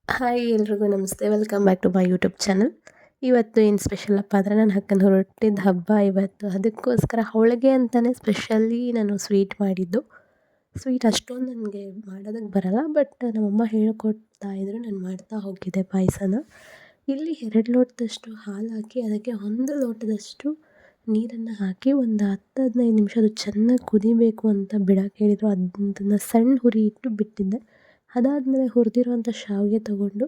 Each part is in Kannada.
ಹಾಯ್ ಎಲ್ರಿಗೂ ನಮಸ್ತೆ. Welcome back to my YouTube channel. ಇವತ್ತು ಏನು ಸ್ಪೆಷಲ್ ಅಪ್ಪ ಅಂದರೆ ನನ್ನ ಅಕ್ಕನ ಹೊರಟಿದ್ದ ಹಬ್ಬ ಇವತ್ತು. ಅದಕ್ಕೋಸ್ಕರ ಅವಳಿಗೆ ಅಂತಲೇ ಸ್ಪೆಷಲಿ ನಾನು ಸ್ವೀಟ್ ಮಾಡಿದ್ದು. ಸ್ವೀಟ್ ಅಷ್ಟೊಂದು ನನಗೆ ಮಾಡೋದಕ್ಕೆ ಬರಲ್ಲ, ಬಟ್ ನಮ್ಮಮ್ಮ ಹೇಳ್ಕೊಡ್ತಾ ಇದ್ರು, ನಾನು ಮಾಡ್ತಾ ಹೋಗಿದ್ದೆ ಪಾಯಸನ. ಇಲ್ಲಿ 2 ಲೋಟದಷ್ಟು ಹಾಲು ಹಾಕಿ ಅದಕ್ಕೆ 1 ಲೋಟದಷ್ಟು ನೀರನ್ನು ಹಾಕಿ ಒಂದು 10-15 ನಿಮಿಷ ಅದು ಚೆನ್ನಾಗಿ ಕುದಿಬೇಕು ಅಂತ ಬಿಡೋಕೆ ಹೇಳಿದರು. ಅದನ್ನು ಸಣ್ಣ ಹುರಿ ಇಟ್ಟು ಬಿಟ್ಟಿದ್ದೆ. ಅದಾದಮೇಲೆ ಹುರಿದಿರುವಂಥ ಶಾವಿಗೆ ತೊಗೊಂಡು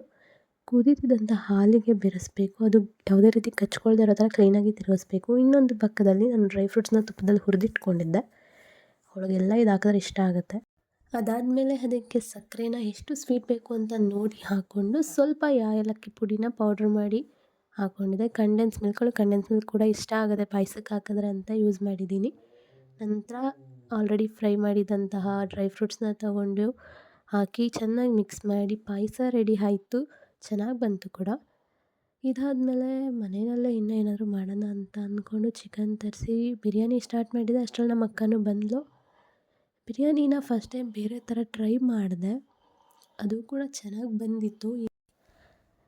ಕುದೀತಿದ್ದಂಥ ಹಾಲಿಗೆ ಬೆರೆಸಬೇಕು. ಅದು ಯಾವುದೇ ರೀತಿ ಕಚ್ಕೊಳ್ದೇ ಇರೋ ಥರ ಕ್ಲೀನಾಗಿ ತಿರುಗಿಸ್ಬೇಕು. ಇನ್ನೊಂದು ಪಕ್ಕದಲ್ಲಿ ನಾನು ಡ್ರೈ ಫ್ರೂಟ್ಸ್ನ ತುಪ್ಪದಲ್ಲಿ ಹುರಿದಿಟ್ಕೊಂಡಿದ್ದೆ. ಅವಳಿಗೆಲ್ಲ ಇದು ಹಾಕಿದ್ರೆ ಇಷ್ಟ ಆಗುತ್ತೆ. ಅದಾದಮೇಲೆ ಅದಕ್ಕೆ ಸಕ್ಕರೆನ ಎಷ್ಟು ಸ್ವೀಟ್ ಬೇಕು ಅಂತ ನೋಡಿ ಹಾಕ್ಕೊಂಡು ಸ್ವಲ್ಪ ಏಲಕ್ಕಿ ಪುಡಿನ ಪೌಡ್ರ್ ಮಾಡಿ ಹಾಕ್ಕೊಂಡಿದ್ದೆ. ಕಂಡೆನ್ಸ್ ಮಿಲ್ಕ್ ಕೂಡ ಇಷ್ಟ ಆಗುತ್ತೆ ಪಾಯಸಕ್ಕೆ ಹಾಕಿದ್ರೆ ಅಂತ ಯೂಸ್ ಮಾಡಿದ್ದೀನಿ. ನಂತರ ಆಲ್ರೆಡಿ ಫ್ರೈ ಮಾಡಿದಂತಹ ಡ್ರೈ ಫ್ರೂಟ್ಸ್ನ ತಗೊಂಡು ಹಾಕಿ ಚೆನ್ನಾಗಿ ಮಿಕ್ಸ್ ಮಾಡಿ ಪಾಯಸ ರೆಡಿ ಆಯಿತು. ಚೆನ್ನಾಗಿ ಬಂತು ಕೂಡ. ಇದಾದಮೇಲೆ ಮನೆಯಲ್ಲೇ ಇನ್ನೂ ಏನಾದರೂ ಮಾಡೋಣ ಅಂತ ಅಂದ್ಕೊಂಡು ಚಿಕನ್ ತರಿಸಿ ಬಿರಿಯಾನಿ ಸ್ಟಾರ್ಟ್ ಮಾಡಿದೆ. ಅಷ್ಟರಲ್ಲಿ ನಮ್ಮ ಅಕ್ಕನೂ ಬಂದಳು. ಬಿರಿಯಾನಿನ ಫಸ್ಟ್ ಟೈಮ್ ಬೇರೆ ಥರ ಟ್ರೈ ಮಾಡಿದೆ, ಅದು ಕೂಡ ಚೆನ್ನಾಗಿ ಬಂದಿತ್ತು.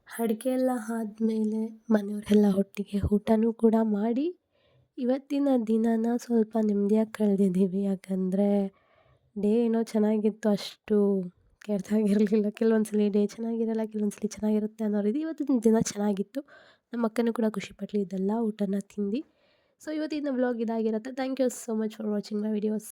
ಅಡುಗೆ ಎಲ್ಲ ಆದಮೇಲೆ ಮನೆಯವರೆಲ್ಲ ಒಟ್ಟಿಗೆ ಊಟನೂ ಕೂಡ ಮಾಡಿ ಇವತ್ತಿನ ದಿನನ ಸ್ವಲ್ಪ ನೆಮ್ಮದಿಯಾಗಿ ಕಳೆದಿದ್ದೀವಿ. ಯಾಕಂದರೆ ಡೇ ಏನೋ ಚೆನ್ನಾಗಿತ್ತು, ಅಷ್ಟು ಕೆಟ್ಟದಾಗಿರಲಿಲ್ಲ. ಕೆಲವೊಂದು ಸಲ ಡೇ ಚೆನ್ನಾಗಿರಲ್ಲ, ಕೆಲವೊಂದು ಸಲ ಚೆನ್ನಾಗಿರುತ್ತೆ ಅನ್ನೋ ರೀತಿ. ಇವತ್ತಿನ ದಿನ ಚೆನ್ನಾಗಿತ್ತು. ನಮ್ಮ ಅಕ್ಕನೂ ಕೂಡ ಖುಷಿಪಟ್ಟಳು ಇದೆಲ್ಲ ಊಟನ ತಿಂದು. ಸೊ ಇವತ್ತಿನ ವ್ಲಾಗ್ ಇದಾಗಿರುತ್ತೆ. Thank you so much for watching my videos.